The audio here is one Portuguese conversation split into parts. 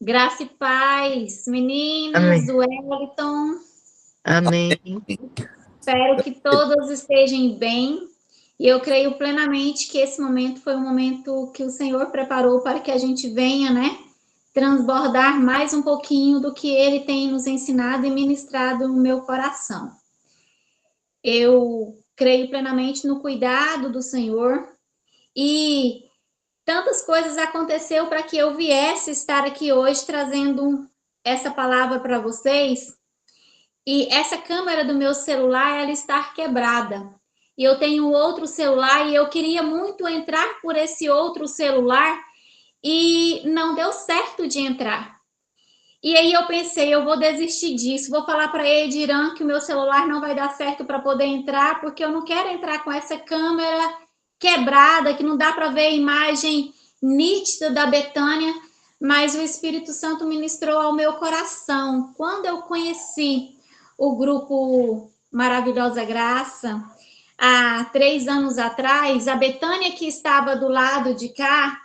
Graça e paz, meninas, Amém. Wellington. Amém. Espero que todos estejam bem. E eu creio plenamente que esse momento foi um momento que o Senhor preparou para que a gente venha, né, transbordar mais um pouquinho do que Ele tem nos ensinado e ministrado no meu coração. Eu creio plenamente no cuidado do Senhor e tantas coisas aconteceu para que eu viesse estar aqui hoje trazendo essa palavra para vocês. E essa câmera do meu celular, ela está quebrada. E eu tenho outro celular e eu queria muito entrar por esse outro celular e não deu certo de entrar. E aí eu pensei, eu vou desistir disso, vou falar para Ediran que o meu celular não vai dar certo para poder entrar, porque eu não quero entrar com essa câmera quebrada, que não dá para ver a imagem nítida da Betânia, mas o Espírito Santo ministrou ao meu coração. Quando eu conheci o grupo Maravilhosa Graça, há 3 anos atrás, a Betânia que estava do lado de cá,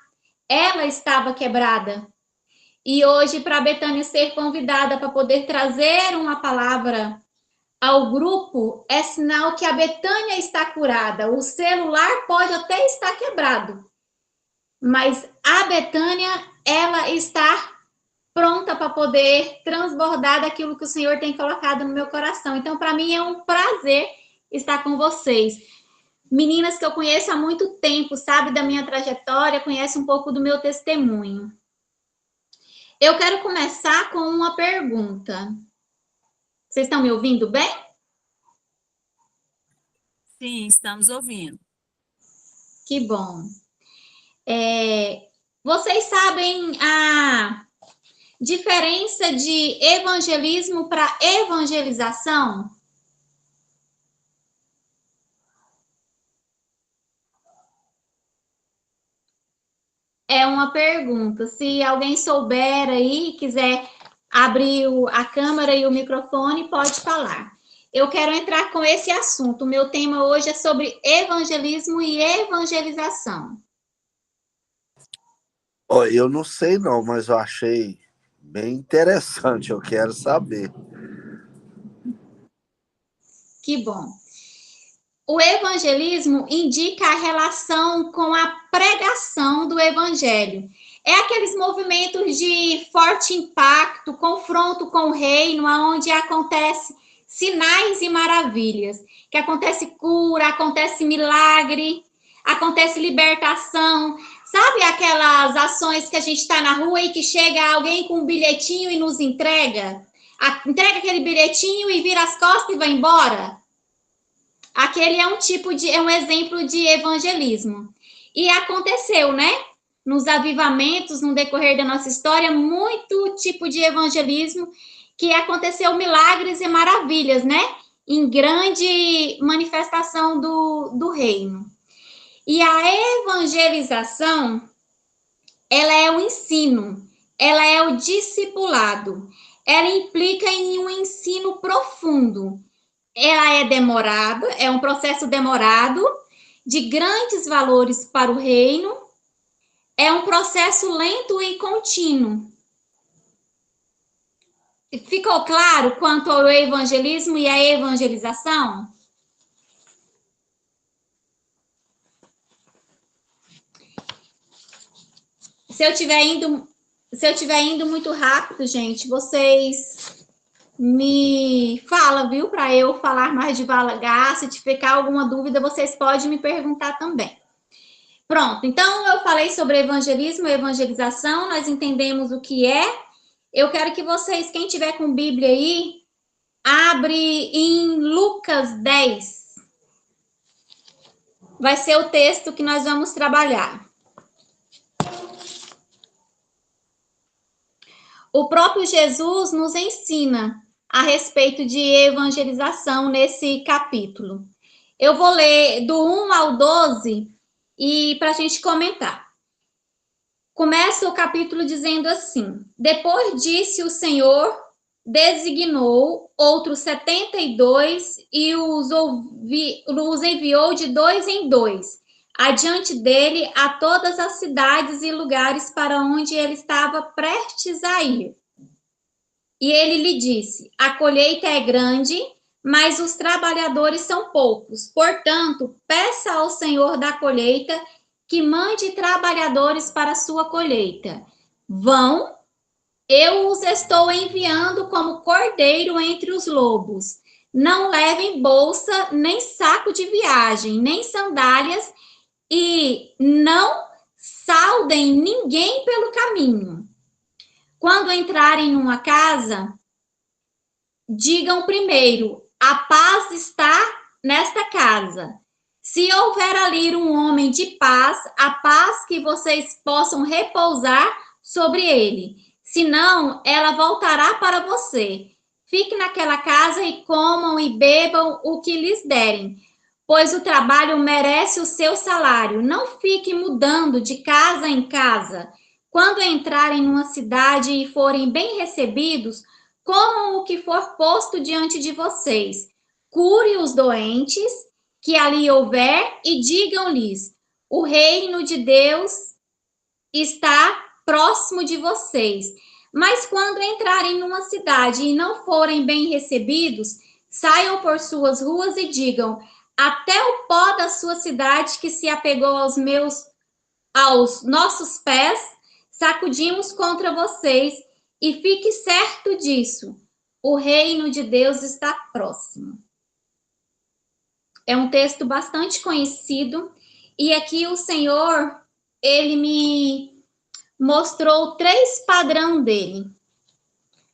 ela estava quebrada. E hoje, para a Betânia ser convidada para poder trazer uma palavra ao grupo, é sinal que a Betânia está curada. O celular pode até estar quebrado, mas a Betânia, ela está pronta para poder transbordar daquilo que o Senhor tem colocado no meu coração. Então, para mim é um prazer estar com vocês. Meninas que eu conheço há muito tempo, sabe da minha trajetória, conhece um pouco do meu testemunho. Eu quero começar com uma pergunta. Vocês estão me ouvindo bem? Sim, estamos ouvindo. Que bom. Vocês sabem a diferença de evangelismo para evangelização? É uma pergunta. Se alguém souber aí, quiser abrir a câmera e o microfone, pode falar. Eu quero entrar com esse assunto. O meu tema hoje é sobre evangelismo e evangelização. Eu não sei não, mas eu achei bem interessante, eu quero saber. Que bom. O evangelismo indica a relação com a pregação do evangelho. É aqueles movimentos de forte impacto, confronto com o reino, onde acontece sinais e maravilhas, que acontece cura, acontece milagre, acontece libertação. Sabe aquelas ações que a gente está na rua e que chega alguém com um bilhetinho e nos entrega? Entrega aquele bilhetinho e vira as costas e vai embora? Aquele é um exemplo de evangelismo. E aconteceu, né? Nos avivamentos, no decorrer da nossa história, muito tipo de evangelismo que aconteceu milagres e maravilhas, né? Em grande manifestação do reino. E a evangelização, ela é o ensino, ela é o discipulado, ela implica em um ensino profundo. Ela é demorada, é um processo demorado, de grandes valores para o reino, é um processo lento e contínuo. Ficou claro quanto ao evangelismo e à evangelização? Se eu estiver indo muito rápido, gente, vocês me fala, viu? Para eu falar mais devagar. Se ficar alguma dúvida, vocês podem me perguntar também. Pronto, então eu falei sobre evangelismo e evangelização, nós entendemos o que é. Eu quero que vocês, quem tiver com Bíblia aí, abre em Lucas 10. Vai ser o texto que nós vamos trabalhar. O próprio Jesus nos ensina a respeito de evangelização nesse capítulo. Eu vou ler do 1 ao 12 e para a gente comentar. Começa o capítulo dizendo assim: depois disse o Senhor, designou outros 72 e os enviou de 2 em 2, adiante dele a todas as cidades e lugares para onde ele estava prestes a ir. E ele lhe disse: a colheita é grande, mas os trabalhadores são poucos. Portanto, peça ao Senhor da colheita que mande trabalhadores para a sua colheita. Vão, eu os estou enviando como cordeiro entre os lobos. Não levem bolsa, nem saco de viagem, nem sandálias, e não saudem ninguém pelo caminho. Quando entrarem em uma casa, digam primeiro: a paz está nesta casa. Se houver ali um homem de paz, a paz que vocês possam repousar sobre ele. Senão, ela voltará para você. Fique naquela casa e comam e bebam o que lhes derem, pois o trabalho merece o seu salário. Não fique mudando de casa em casa. Quando entrarem numa cidade e forem bem recebidos, comam o que for posto diante de vocês. Cure os doentes que ali houver e digam-lhes: o reino de Deus está próximo de vocês. Mas quando entrarem numa cidade e não forem bem recebidos, saiam por suas ruas e digam: até o pó da sua cidade que se apegou aos nossos pés, sacudimos contra vocês, e fique certo disso: o reino de Deus está próximo. É um texto bastante conhecido, e aqui o Senhor, ele me mostrou 3 padrões dele.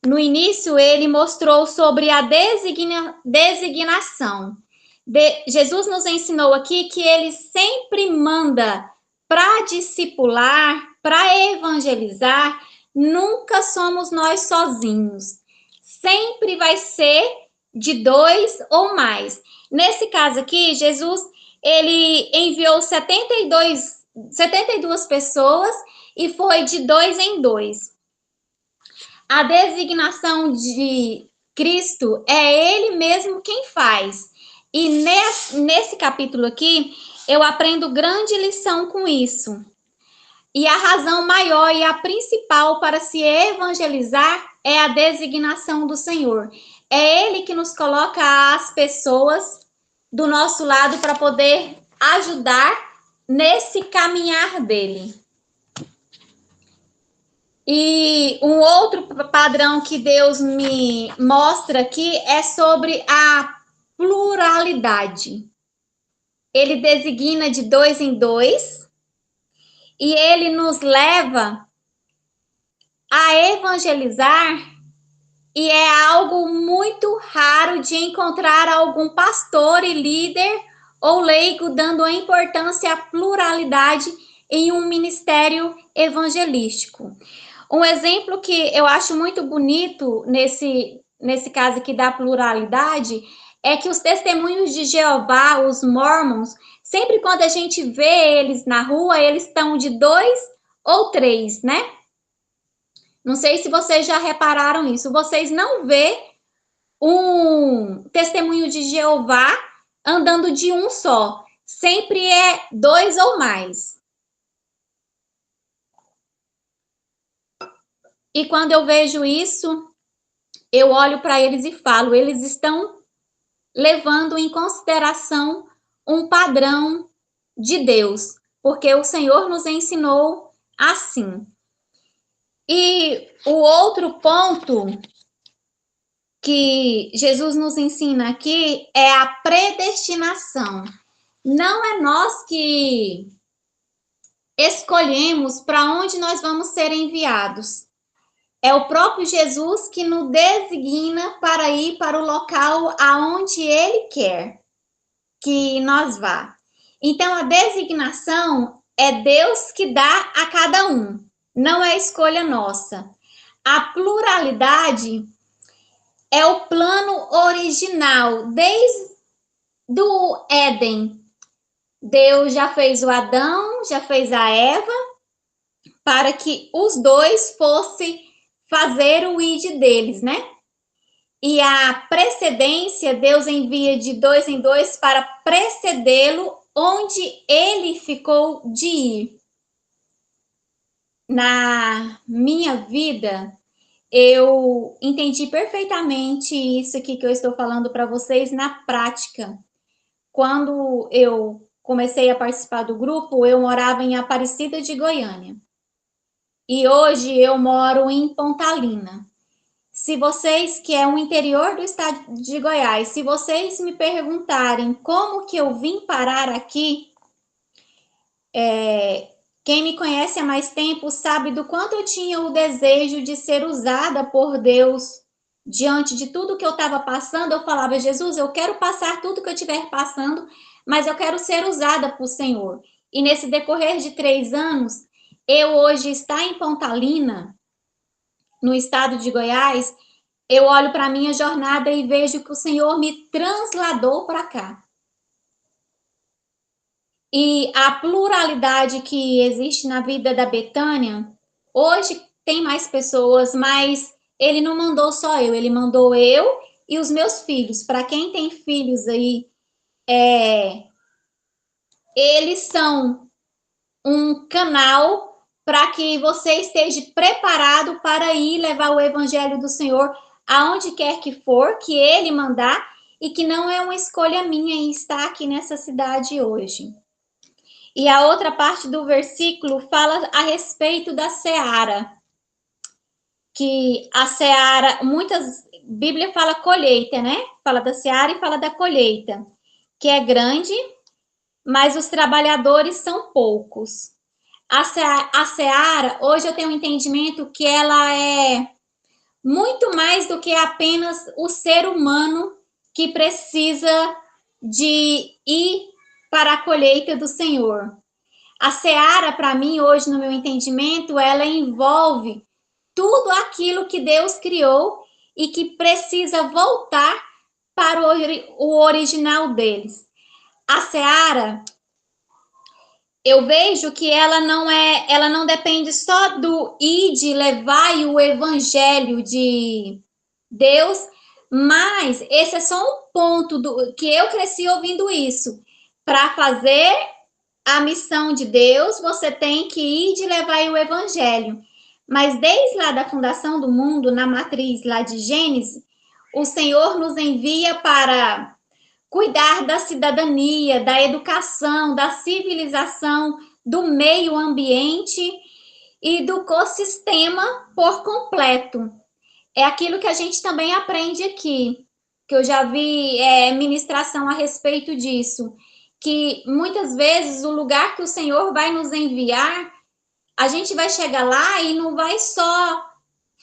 No início, ele mostrou sobre a designação. Jesus nos ensinou aqui que ele sempre manda para discipular, para evangelizar. Nunca somos nós sozinhos. Sempre vai ser de 2 ou mais. Nesse caso aqui, Jesus, ele enviou 72 pessoas e foi de 2 em 2. A designação de Cristo é ele mesmo quem faz. E nesse capítulo aqui, eu aprendo grande lição com isso. E a razão maior e a principal para se evangelizar é a designação do Senhor. É ele que nos coloca as pessoas do nosso lado para poder ajudar nesse caminhar dele. E um outro padrão que Deus me mostra aqui é sobre a pluralidade. Ele designa de 2 em 2 e ele nos leva a evangelizar, e é algo muito raro de encontrar algum pastor e líder ou leigo dando importância à pluralidade em um ministério evangelístico. Um exemplo que eu acho muito bonito nesse caso aqui da pluralidade é que os testemunhos de Jeová, os mormons, sempre quando a gente vê eles na rua, eles estão de 2 ou 3, né? Não sei se vocês já repararam isso. Vocês não vê um testemunho de Jeová andando de um só. Sempre é 2 ou mais. E quando eu vejo isso, eu olho para eles e falo: eles estão levando em consideração um padrão de Deus, porque o Senhor nos ensinou assim. E o outro ponto que Jesus nos ensina aqui é a predestinação. Não é nós que escolhemos para onde nós vamos ser enviados. É o próprio Jesus que nos designa para ir para o local aonde ele quer que nós vá. Então, a designação é Deus que dá a cada um, não é escolha nossa. A pluralidade é o plano original, desde o Éden. Deus já fez o Adão, já fez a Eva, para que os dois fossem fazer o id deles, né? E a precedência, Deus envia de 2 em 2 para precedê-lo onde ele ficou de ir. Na minha vida, eu entendi perfeitamente isso aqui que eu estou falando para vocês na prática. Quando eu comecei a participar do grupo, eu morava em Aparecida de Goiânia. E hoje eu moro em Pontalina. Se vocês, que é o interior do estado de Goiás, se vocês me perguntarem como que eu vim parar aqui, quem me conhece há mais tempo sabe do quanto eu tinha o desejo de ser usada por Deus. Diante de tudo que eu estava passando, eu falava, Jesus, eu quero passar tudo que eu estiver passando, mas eu quero ser usada por Senhor. E nesse decorrer de 3 anos, eu hoje estar em Pontalina, no estado de Goiás, eu olho para a minha jornada e vejo que o Senhor me transladou para cá. E a pluralidade que existe na vida da Betânia, hoje tem mais pessoas, mas ele não mandou só eu, ele mandou eu e os meus filhos. Para quem tem filhos aí, eles são um canal para que você esteja preparado para ir levar o evangelho do Senhor aonde quer que for, que ele mandar, e que não é uma escolha minha em estar aqui nessa cidade hoje. E a outra parte do versículo fala a respeito da seara, que a seara, Bíblia fala colheita, né? Fala da seara e fala da colheita, que é grande, mas os trabalhadores são poucos. A seara, hoje eu tenho um entendimento que ela é muito mais do que apenas o ser humano que precisa de ir para a colheita do Senhor. A seara, para mim, hoje, no meu entendimento, ela envolve tudo aquilo que Deus criou e que precisa voltar para o original deles. A seara, eu vejo que ela não depende só do ir de levar o evangelho de Deus, mas esse é só um ponto que eu cresci ouvindo isso. Para fazer a missão de Deus, você tem que ir de levar o evangelho. Mas desde lá da fundação do mundo, na matriz lá de Gênesis, o Senhor nos envia para cuidar da cidadania, da educação, da civilização, do meio ambiente e do ecossistema por completo. É aquilo que a gente também aprende aqui, que eu já vi ministração a respeito disso, que muitas vezes o lugar que o Senhor vai nos enviar, a gente vai chegar lá e não vai só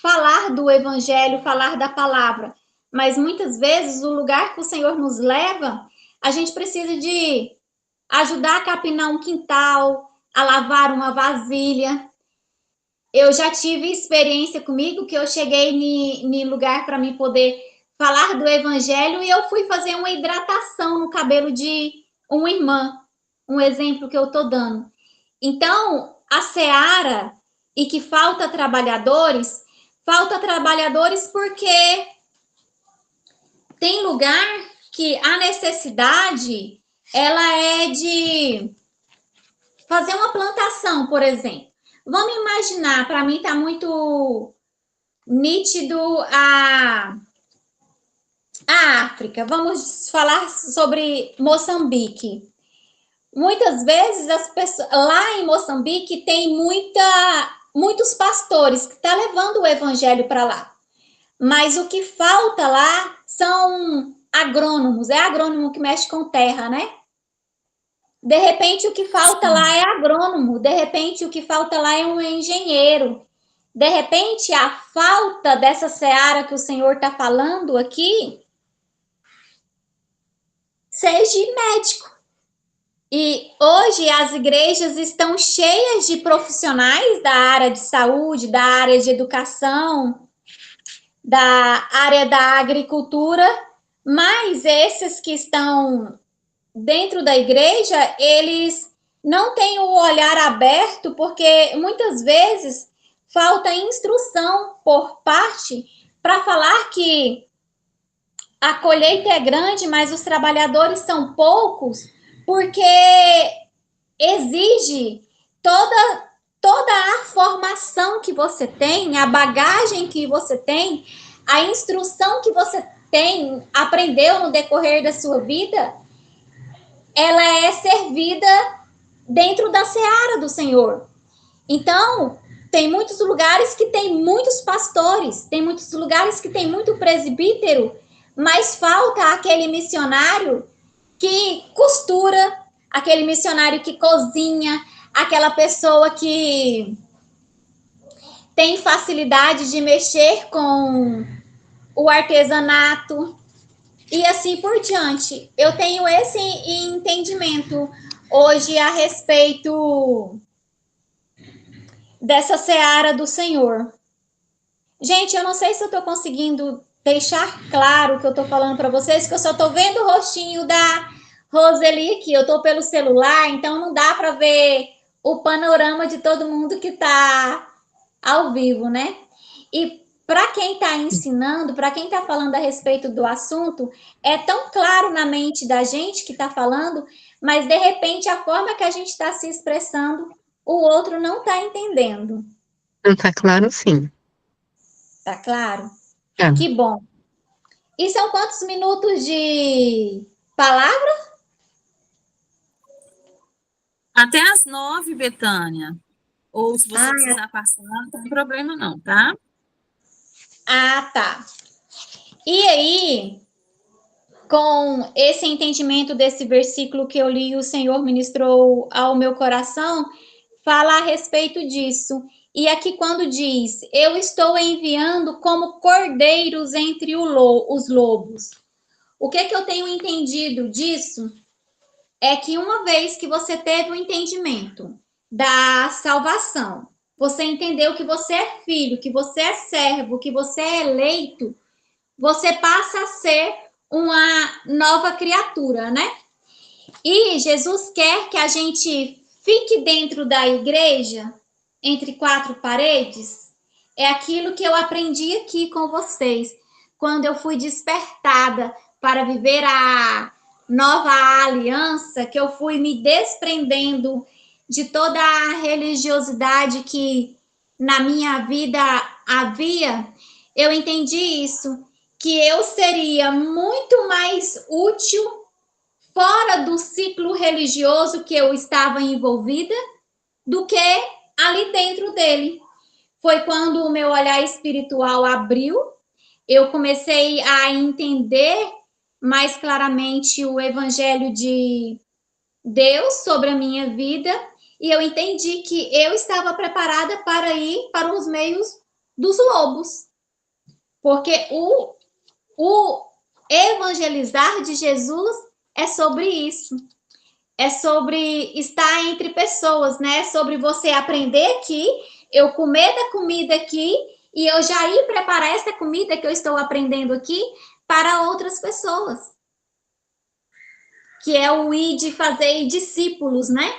falar do evangelho, falar da palavra, mas muitas vezes o lugar que o Senhor nos leva, a gente precisa de ajudar a capinar um quintal, a lavar uma vasilha. Eu já tive experiência comigo que eu cheguei em lugar para me poder falar do evangelho e eu fui fazer uma hidratação no cabelo de uma irmã, um exemplo que eu estou dando. Então, a seara e que falta trabalhadores porque tem lugar que a necessidade ela é de fazer uma plantação, por exemplo. Vamos imaginar, para mim está muito nítido a África. Vamos falar sobre Moçambique. Muitas vezes as pessoas lá em Moçambique tem muitos pastores que estão levando o evangelho para lá. Mas o que falta lá são agrônomos. É agrônomo que mexe com terra, né? De repente, o que falta lá é agrônomo. De repente, o que falta lá é um engenheiro. De repente, a falta dessa seara que o Senhor está falando aqui seja médico. E hoje as igrejas estão cheias de profissionais da área de saúde, da área de educação, da área da agricultura, mas esses que estão dentro da igreja, eles não têm o olhar aberto, porque muitas vezes falta instrução por parte para falar que a colheita é grande, mas os trabalhadores são poucos, porque exige toda a formação que você tem, a bagagem que você tem, a instrução que você tem, aprendeu no decorrer da sua vida, ela é servida dentro da seara do Senhor. Então, tem muitos lugares que tem muitos pastores, tem muitos lugares que tem muito presbítero, mas falta aquele missionário que costura, aquele missionário que cozinha, aquela pessoa que tem facilidade de mexer com o artesanato e assim por diante. Eu tenho esse entendimento hoje a respeito dessa seara do Senhor. Gente, eu não sei se eu estou conseguindo deixar claro o que eu estou falando para vocês, que eu só estou vendo o rostinho da Roseli aqui. Eu estou pelo celular, então não dá para ver o panorama de todo mundo que está ao vivo, né? E para quem está ensinando, para quem está falando a respeito do assunto, é tão claro na mente da gente que está falando, mas de repente a forma que a gente está se expressando, o outro não está entendendo. Não tá claro, sim. Tá claro? Tá. Que bom. E são quantos minutos de palavra? Até às 9, Betânia. Ou se você precisar passar, não tem problema não, tá? Ah, tá. E aí, com esse entendimento desse versículo que eu li, o Senhor ministrou ao meu coração, fala a respeito disso. E aqui quando diz, eu estou enviando como cordeiros entre os lobos. O que eu tenho entendido disso é que uma vez que você teve o entendimento da salvação, você entendeu que você é filho, que você é servo, que você é eleito, você passa a ser uma nova criatura, né? E Jesus quer que a gente fique dentro da igreja, entre quatro paredes. É aquilo que eu aprendi aqui com vocês, quando eu fui despertada para viver a nova aliança, que eu fui me desprendendo de toda a religiosidade que na minha vida havia. Eu entendi isso, que eu seria muito mais útil fora do ciclo religioso que eu estava envolvida do que ali dentro dele. Foi quando o meu olhar espiritual abriu, eu comecei a entender mais claramente o evangelho de Deus sobre a minha vida e eu entendi que eu estava preparada para ir para os meios dos lobos. Porque o evangelizar de Jesus é sobre isso. É sobre estar entre pessoas, né? É sobre você aprender aqui, eu comer da comida aqui e eu já ir preparar essa comida que eu estou aprendendo aqui para outras pessoas. Que é o ir de fazer discípulos, né?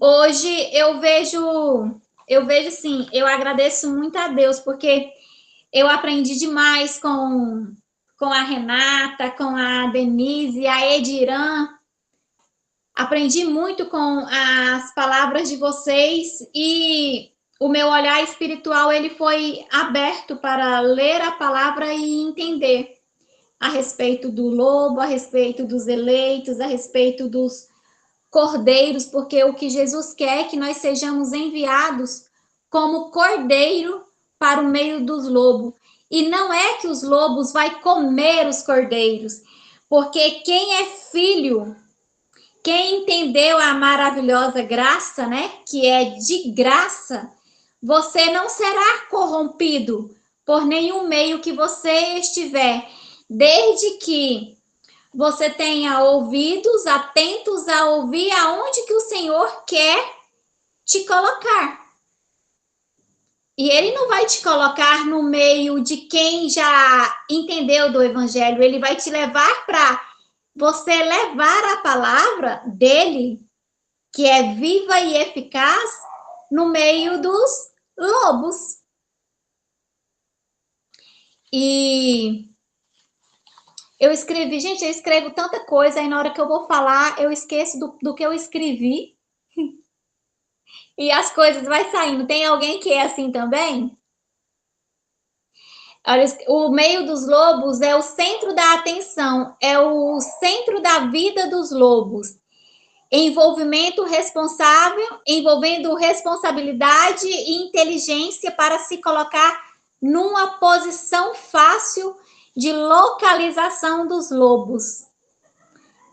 Hoje eu vejo sim, eu agradeço muito a Deus, porque eu aprendi demais com a Renata, com a Denise, a Ediran. Aprendi muito com as palavras de vocês e o meu olhar espiritual ele foi aberto para ler a palavra e entender a respeito do lobo, a respeito dos eleitos, a respeito dos cordeiros, porque o que Jesus quer é que nós sejamos enviados como cordeiro para o meio dos lobos. E não é que os lobos vai comer os cordeiros, porque quem é filho, quem entendeu a maravilhosa graça, né, que é de graça, você não será corrompido por nenhum meio que você estiver, desde que você tenha ouvidos atentos a ouvir aonde que o Senhor quer te colocar. E ele não vai te colocar no meio de quem já entendeu do evangelho, ele vai te levar para você levar a palavra dele, que é viva e eficaz, no meio dos lobos. E Eu escrevi, gente, eu escrevo tanta coisa, aí na hora que eu vou falar, eu esqueço do que eu escrevi. E as coisas vai saindo. Tem alguém que é assim também? Olha, o meio dos lobos é o centro da atenção, é o centro da vida dos lobos. Envolvimento responsável, envolvendo responsabilidade e inteligência para se colocar numa posição fácil de localização dos lobos,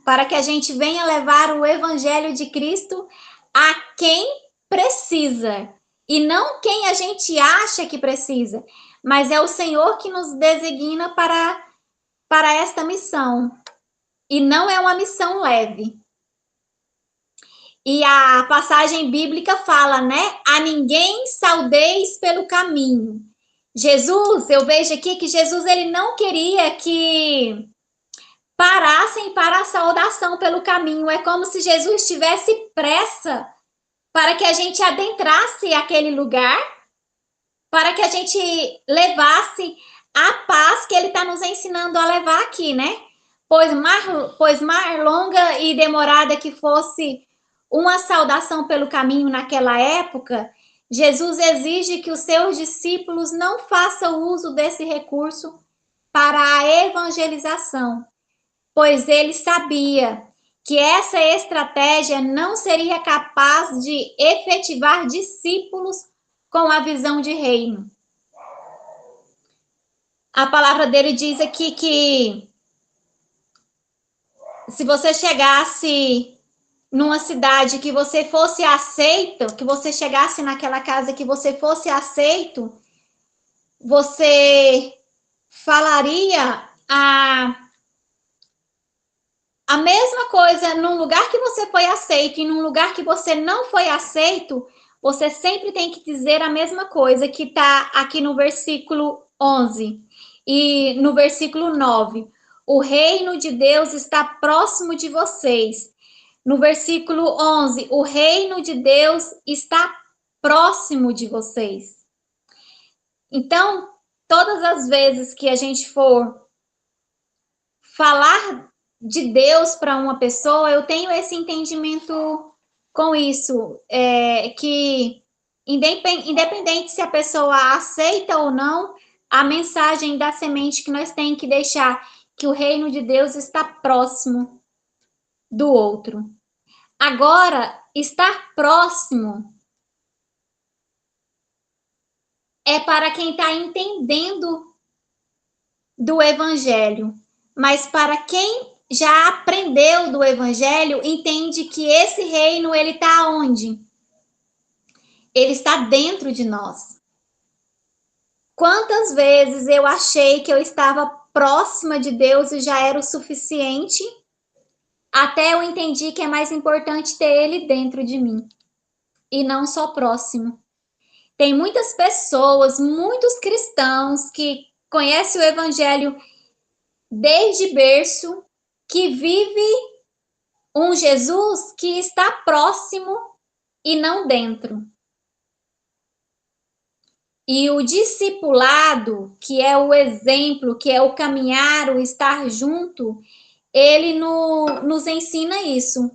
para que a gente venha levar o evangelho de Cristo a quem precisa, e não quem a gente acha que precisa, mas é o Senhor que nos designa para esta missão, e não é uma missão leve. E a passagem bíblica fala, né? A ninguém saudeis pelo caminho. Jesus, eu vejo aqui que Jesus ele não queria que parassem para a saudação pelo caminho. É como se Jesus tivesse pressa para que a gente adentrasse aquele lugar, para que a gente levasse a paz que ele está nos ensinando a levar aqui, né? Pois mais longa e demorada que fosse uma saudação pelo caminho naquela época, Jesus exige que os seus discípulos não façam uso desse recurso para a evangelização, pois ele sabia que essa estratégia não seria capaz de efetivar discípulos com a visão de reino. A palavra dele diz aqui que se você chegasse numa cidade que você fosse aceito, que você chegasse naquela casa que você fosse aceito, você falaria a mesma coisa num lugar que você foi aceito e num lugar que você não foi aceito, você sempre tem que dizer a mesma coisa que está aqui no versículo 11 e no versículo 9. O reino de Deus está próximo de vocês. No versículo 11, o reino de Deus está próximo de vocês. Então, todas as vezes que a gente for falar de Deus para uma pessoa, eu tenho esse entendimento com isso, que independente se a pessoa aceita ou não, a mensagem da semente que nós temos que deixar, que o reino de Deus está próximo do outro. Agora, estar próximo é para quem está entendendo do evangelho, mas para quem já aprendeu do evangelho, entende que esse reino, ele está onde? Ele está dentro de nós. Quantas vezes eu achei que eu estava próxima de Deus e já era o suficiente, até eu entendi que é mais importante ter ele dentro de mim, e não só próximo. Tem muitas pessoas, muitos cristãos que conhecem o evangelho desde berço, que vive um Jesus que está próximo e não dentro. E o discipulado, que é o exemplo, que é o caminhar, o estar junto, ele nos ensina isso.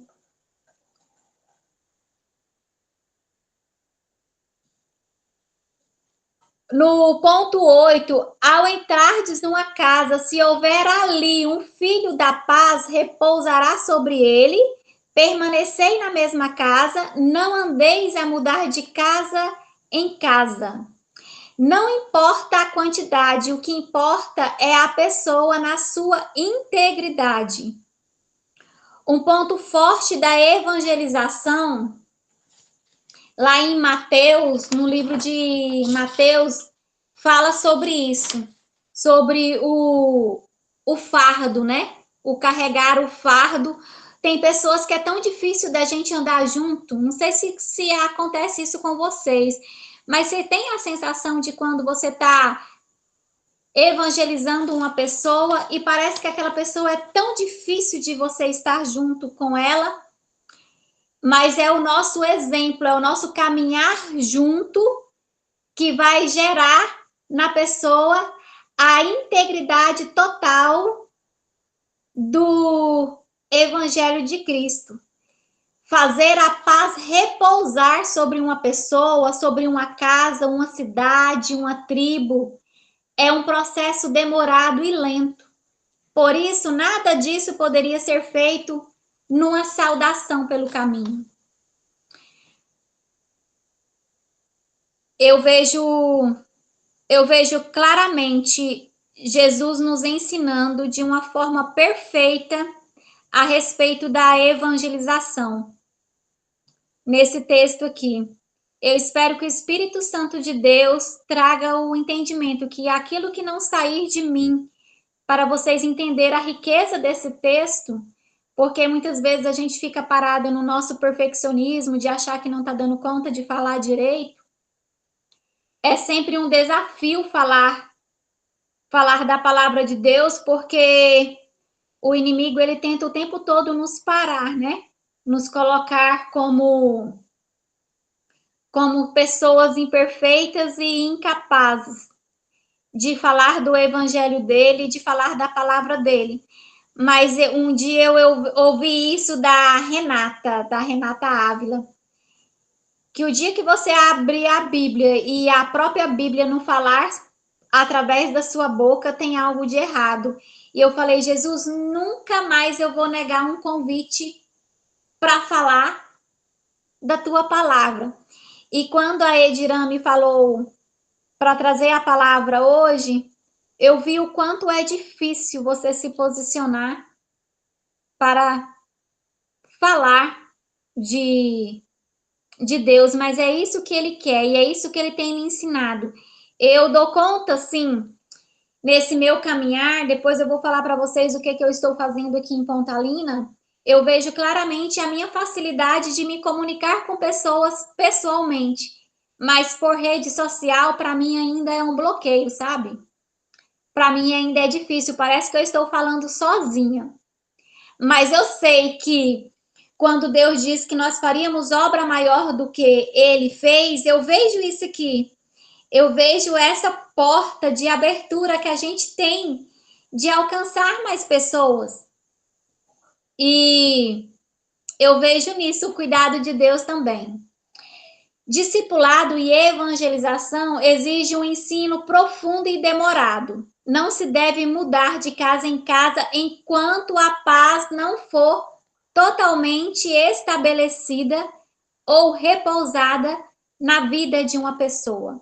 No ponto 8, ao entrardes numa casa, se houver ali um filho da paz, repousará sobre ele, permanecei na mesma casa, não andeis a mudar de casa em casa. Não importa a quantidade, o que importa é a pessoa na sua integridade. Um ponto forte da evangelização, lá em Mateus, no livro de Mateus, fala sobre isso, sobre o fardo, né? O carregar o fardo. Tem pessoas que é tão difícil da gente andar junto, não sei se acontece isso com vocês, mas você tem a sensação de quando você está evangelizando uma pessoa e parece que aquela pessoa é tão difícil de você estar junto com ela, mas é o nosso exemplo, é o nosso caminhar junto que vai gerar na pessoa a integridade total do Evangelho de Cristo. Fazer a paz repousar sobre uma pessoa, sobre uma casa, uma cidade, uma tribo, é um processo demorado e lento. Por isso, nada disso poderia ser feito numa saudação pelo caminho. Eu vejo claramente Jesus nos ensinando de uma forma perfeita a respeito da evangelização. Nesse texto aqui, eu espero que o Espírito Santo de Deus traga o entendimento que aquilo que não sair de mim, para vocês entenderem a riqueza desse texto, porque muitas vezes a gente fica parado no nosso perfeccionismo de achar que não está dando conta de falar direito. É sempre um desafio falar da palavra de Deus, porque o inimigo ele tenta o tempo todo nos parar, né? Nos colocar como pessoas imperfeitas e incapazes de falar do evangelho dele, de falar da palavra dele. Mas um dia eu ouvi isso da Renata Ávila, que o dia que você abrir a Bíblia e a própria Bíblia não falar através da sua boca, tem algo de errado. E eu falei, Jesus, nunca mais eu vou negar um convite para falar da tua palavra. E quando a Ediram me falou para trazer a palavra hoje, eu vi o quanto é difícil você se posicionar para falar de Deus, mas é isso que ele quer e é isso que ele tem me ensinado. Eu dou conta, sim, nesse meu caminhar, depois eu vou falar para vocês o que eu estou fazendo aqui em Pontalina, eu vejo claramente a minha facilidade de me comunicar com pessoas pessoalmente, mas por rede social, para mim ainda é um bloqueio, sabe? Para mim ainda é difícil, parece que eu estou falando sozinha. Mas eu sei que quando Deus diz que nós faríamos obra maior do que ele fez, eu vejo isso aqui. Eu vejo essa porta de abertura que a gente tem de alcançar mais pessoas. E eu vejo nisso o cuidado de Deus também. Discipulado e evangelização exige um ensino profundo e demorado. Não se deve mudar de casa em casa enquanto a paz não for totalmente estabelecida ou repousada na vida de uma pessoa.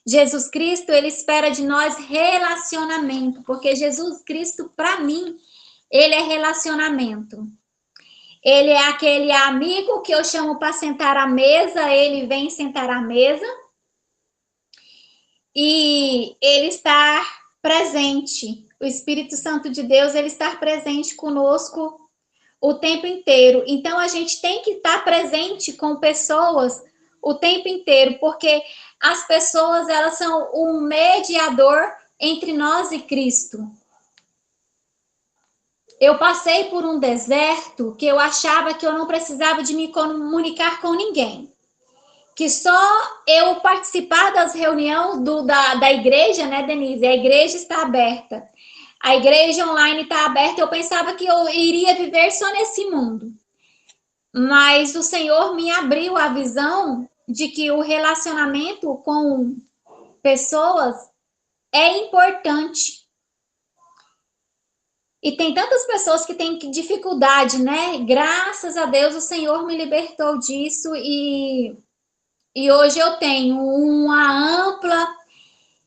Jesus Cristo, ele espera de nós relacionamento, porque Jesus Cristo, para mim, ele é relacionamento. Ele é aquele amigo que eu chamo para sentar à mesa, ele vem sentar à mesa e ele está presente. O Espírito Santo de Deus, ele está presente conosco o tempo inteiro. Então, a gente tem que estar presente com pessoas o tempo inteiro, porque as pessoas, elas são um mediador entre nós e Cristo. Eu passei por um deserto que eu achava que eu não precisava de me comunicar com ninguém. Que só eu participar das reuniões da igreja, né, Denise? A igreja está aberta. A igreja online está aberta. Eu pensava que eu iria viver só nesse mundo. Mas o Senhor me abriu a visão de que o relacionamento com pessoas é importante. E tem tantas pessoas que têm dificuldade, né? Graças a Deus o Senhor me libertou disso e hoje eu tenho uma ampla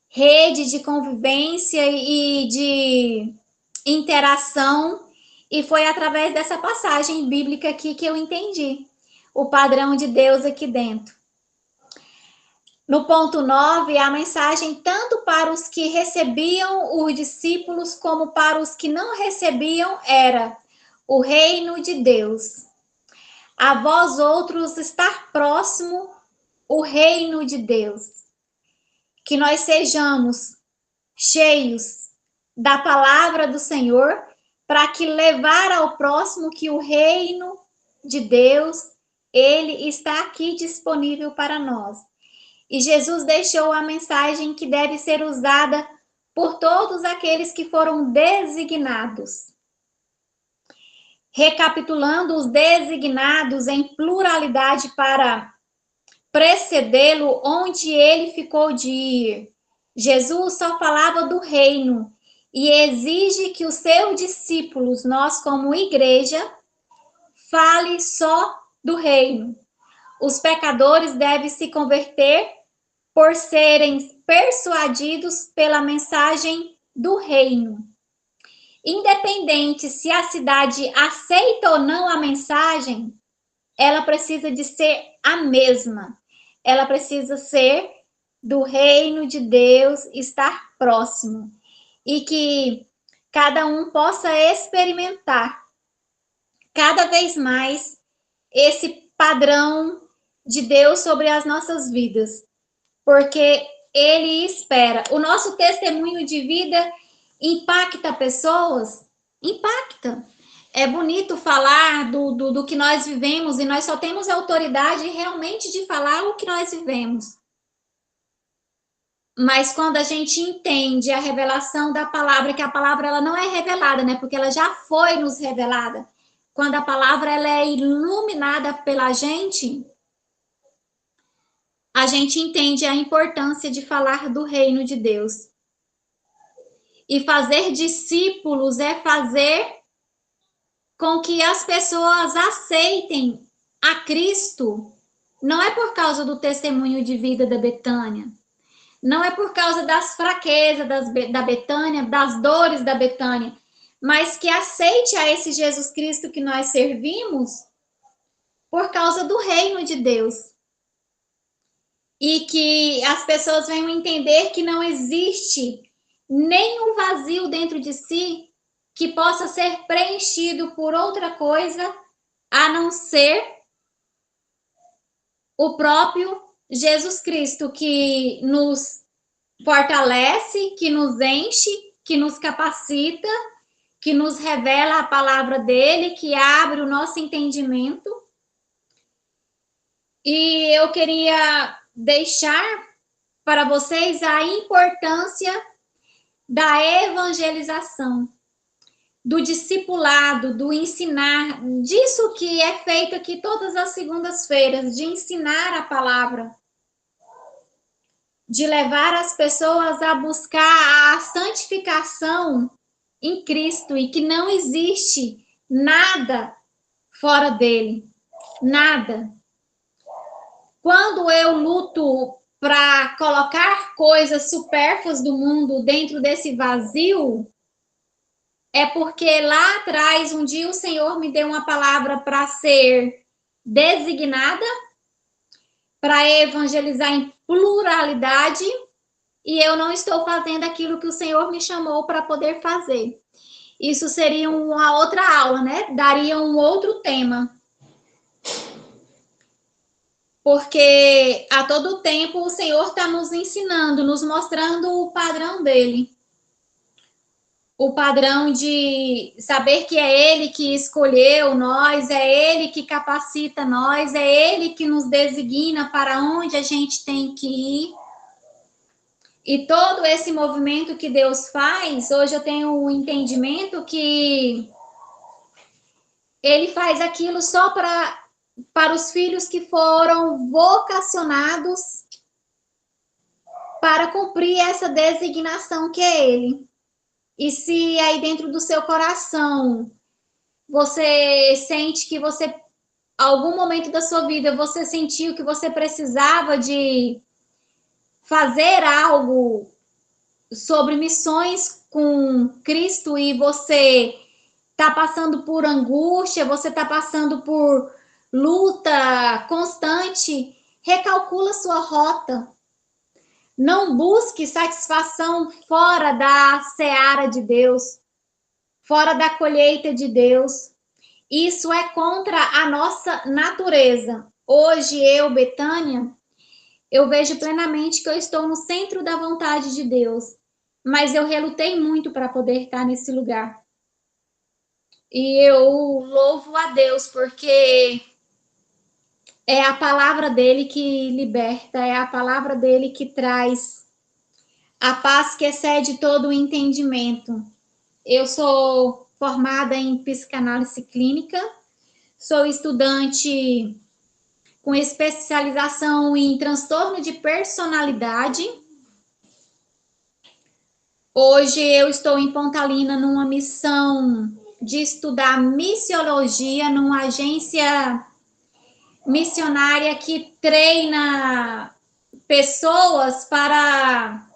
rede de convivência e de interação, e foi através dessa passagem bíblica aqui que eu entendi o padrão de Deus aqui dentro. No ponto 9, a mensagem tanto para os que recebiam os discípulos como para os que não recebiam era o reino de Deus. A vós outros estar próximo o reino de Deus. Que nós sejamos cheios da palavra do Senhor para que levar ao próximo que o reino de Deus, ele está aqui disponível para nós. E Jesus deixou a mensagem que deve ser usada por todos aqueles que foram designados. recapitulando os designados em pluralidade para precedê-lo onde ele ficou de ir. Jesus só falava do reino e exige que os seus discípulos, nós como igreja, fale só do reino. Os pecadores devem se converter por serem persuadidos pela mensagem do reino. Independente se a cidade aceita ou não a mensagem, ela precisa de ser a mesma. Ela precisa ser do reino de Deus, estar próximo. E que cada um possa experimentar cada vez mais esse padrão de Deus sobre as nossas vidas. Porque ele espera. O nosso testemunho de vida impacta pessoas? Impacta. É bonito falar do que nós vivemos e nós só temos autoridade realmente de falar o que nós vivemos. Mas quando a gente entende a revelação da palavra, que a palavra ela não é revelada, né? Porque ela já foi nos revelada. Quando a palavra ela é iluminada pela gente, a gente entende a importância de falar do reino de Deus. E fazer discípulos é fazer com que as pessoas aceitem a Cristo. Não é por causa do testemunho de vida da Betânia. Não é por causa das fraquezas da Betânia, das dores da Betânia, mas que aceite a esse Jesus Cristo que nós servimos por causa do reino de Deus. E que as pessoas venham entender que não existe nenhum vazio dentro de si que possa ser preenchido por outra coisa a não ser o próprio Jesus Cristo, que nos fortalece, que nos enche, que nos capacita, que nos revela a palavra dele, que abre o nosso entendimento. E eu queria deixar para vocês a importância da evangelização, do discipulado, do ensinar, disso que é feito aqui todas as segundas-feiras, de ensinar a palavra, de levar as pessoas a buscar a santificação em Cristo e que não existe nada fora dele, nada. Quando eu luto para colocar coisas supérfluas do mundo dentro desse vazio, é porque lá atrás, um dia o Senhor me deu uma palavra para ser designada, para evangelizar em pluralidade, e eu não estou fazendo aquilo que o Senhor me chamou para poder fazer. Isso seria uma outra aula, né? Daria um outro tema. Porque a todo tempo o Senhor está nos ensinando, nos mostrando o padrão dele. O padrão de saber que é ele que escolheu nós, é ele que capacita nós, é ele que nos designa para onde a gente tem que ir. E todo esse movimento que Deus faz, hoje eu tenho o entendimento que ele faz aquilo só para os filhos que foram vocacionados para cumprir essa designação que é ele. E se aí dentro do seu coração você sente que você, algum momento da sua vida, você sentiu que você precisava de fazer algo sobre missões com Cristo e você está passando por angústia, você está passando por luta constante, recalcula sua rota. Não busque satisfação fora da seara de Deus, fora da colheita de Deus. Isso é contra a nossa natureza. Hoje eu, Betânia, eu vejo plenamente que eu estou no centro da vontade de Deus, mas eu relutei muito para poder estar nesse lugar. E eu louvo a Deus porque é a palavra dele que liberta, é a palavra dele que traz a paz que excede todo o entendimento. Eu sou formada em psicanálise clínica, sou estudante com especialização em transtorno de personalidade. Hoje eu estou em Pontalina numa missão de estudar missiologia numa agência missionária que treina pessoas para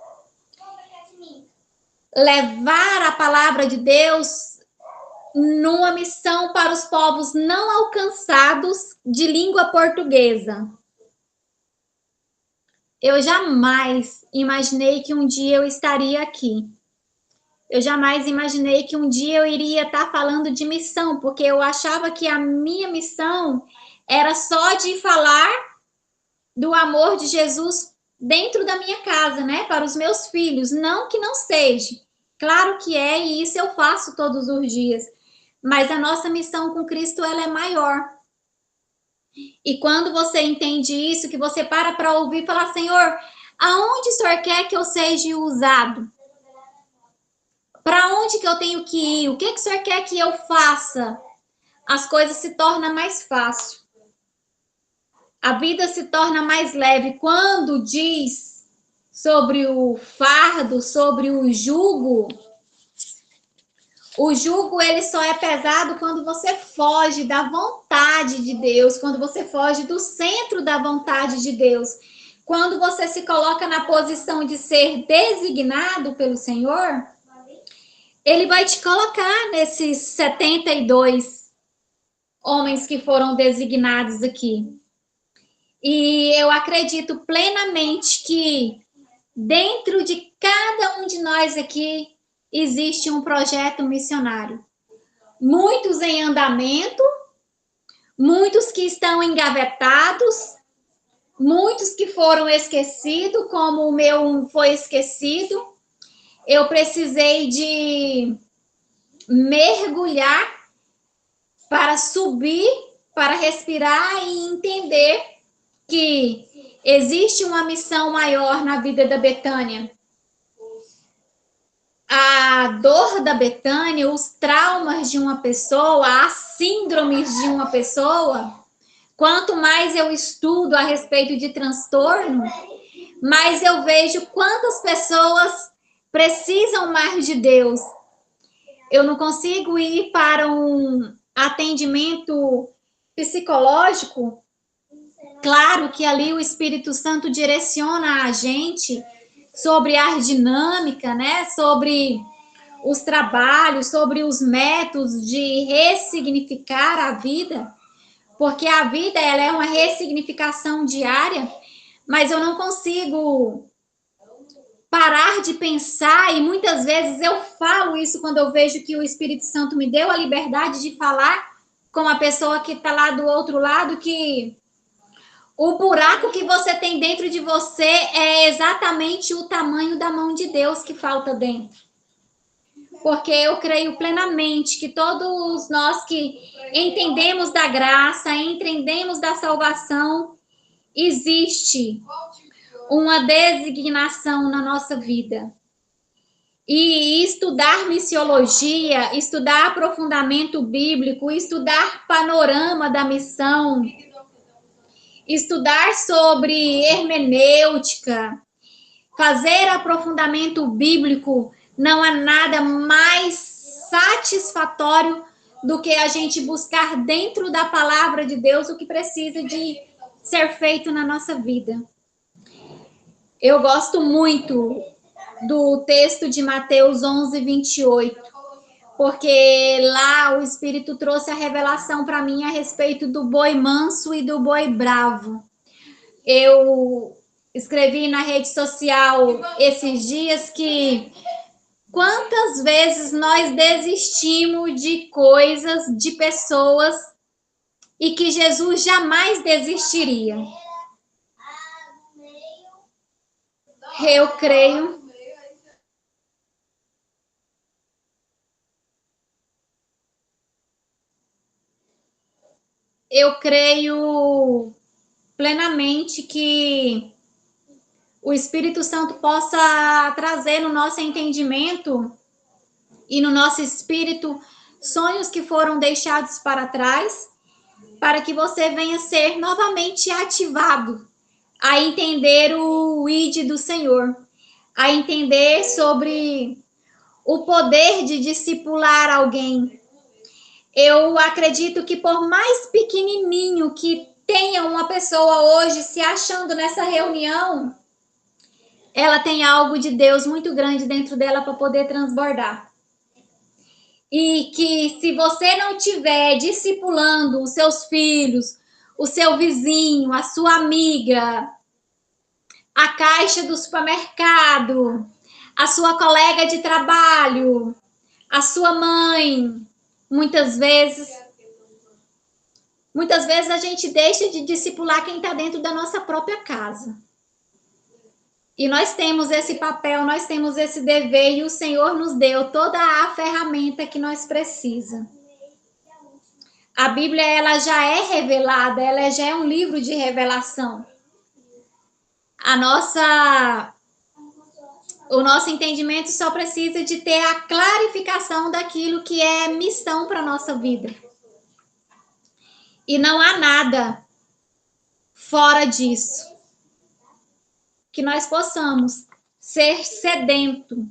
levar a palavra de Deus numa missão para os povos não alcançados de língua portuguesa. Eu jamais imaginei que um dia eu estaria aqui. Eu jamais imaginei que um dia eu iria estar falando de missão, porque eu achava que a minha missão era só de falar do amor de Jesus dentro da minha casa, né? Para os meus filhos. Não que não seja. Claro que é, e isso eu faço todos os dias. Mas a nossa missão com Cristo, ela é maior. E quando você entende isso, que você para ouvir e falar, Senhor, aonde o Senhor quer que eu seja usado? Para onde que eu tenho que ir? O que o Senhor quer que eu faça? As coisas se tornam mais fáceis. A vida se torna mais leve. Quando diz sobre o fardo, sobre o jugo ele só é pesado quando você foge da vontade de Deus, quando você foge do centro da vontade de Deus. Quando você se coloca na posição de ser designado pelo Senhor, Ele vai te colocar nesses 72 homens que foram designados aqui. E eu acredito plenamente que dentro de cada um de nós aqui existe um projeto missionário. Muitos em andamento, muitos que estão engavetados, muitos que foram esquecidos, como o meu foi esquecido. Eu precisei de mergulhar para subir, para respirar e entender que existe uma missão maior na vida da Betânia. A dor da Betânia, os traumas de uma pessoa, as síndromes de uma pessoa, quanto mais eu estudo a respeito de transtorno, mais eu vejo quantas pessoas precisam mais de Deus. Eu não consigo ir para um atendimento psicológico. Claro que ali o Espírito Santo direciona a gente sobre a dinâmica, né? Sobre os trabalhos, sobre os métodos de ressignificar a vida, porque a vida ela é uma ressignificação diária, mas eu não consigo parar de pensar, e muitas vezes eu falo isso quando eu vejo que o Espírito Santo me deu a liberdade de falar com a pessoa que está lá do outro lado, que o buraco que você tem dentro de você é exatamente o tamanho da mão de Deus que falta dentro. Porque eu creio plenamente que todos nós que entendemos da graça, entendemos da salvação, existe uma designação na nossa vida. E estudar missiologia, estudar aprofundamento bíblico, estudar panorama da missão, estudar sobre hermenêutica, fazer aprofundamento bíblico, não há nada mais satisfatório do que a gente buscar dentro da palavra de Deus o que precisa de ser feito na nossa vida. Eu gosto muito do texto de Mateus 11, 28, porque lá o Espírito trouxe a revelação para mim a respeito do boi manso e do boi bravo. Eu escrevi na rede social esses dias que quantas vezes nós desistimos de coisas, de pessoas, e que Jesus jamais desistiria. Eu creio plenamente que o Espírito Santo possa trazer no nosso entendimento e no nosso espírito sonhos que foram deixados para trás, para que você venha ser novamente ativado a entender o ID do Senhor, a entender sobre o poder de discipular alguém. Eu acredito que por mais pequenininho que tenha uma pessoa hoje se achando nessa reunião, ela tem algo de Deus muito grande dentro dela para poder transbordar. E que se você não estiver discipulando os seus filhos, o seu vizinho, a sua amiga, a caixa do supermercado, a sua colega de trabalho, a sua mãe, muitas vezes a gente deixa de discipular quem está dentro da nossa própria casa. E nós temos esse papel, nós temos esse dever, e o Senhor nos deu toda a ferramenta que nós precisamos. A Bíblia, ela já é revelada, ela já é um livro de revelação. O nosso entendimento só precisa de ter a clarificação daquilo que é missão para a nossa vida. E não há nada fora disso. Que nós possamos ser sedento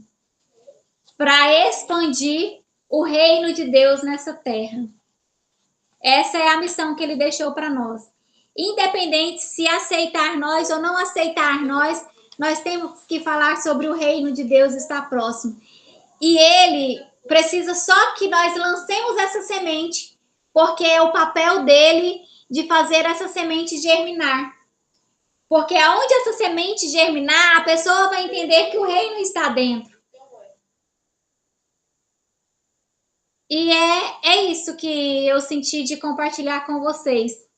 para expandir o reino de Deus nessa terra. Essa é a missão que ele deixou para nós. Independente se aceitar nós ou não aceitar nós temos que falar sobre o reino de Deus está próximo. E ele precisa só que nós lancemos essa semente, porque é o papel dele de fazer essa semente germinar. Porque aonde essa semente germinar, a pessoa vai entender que o reino está dentro. E é isso que eu senti de compartilhar com vocês.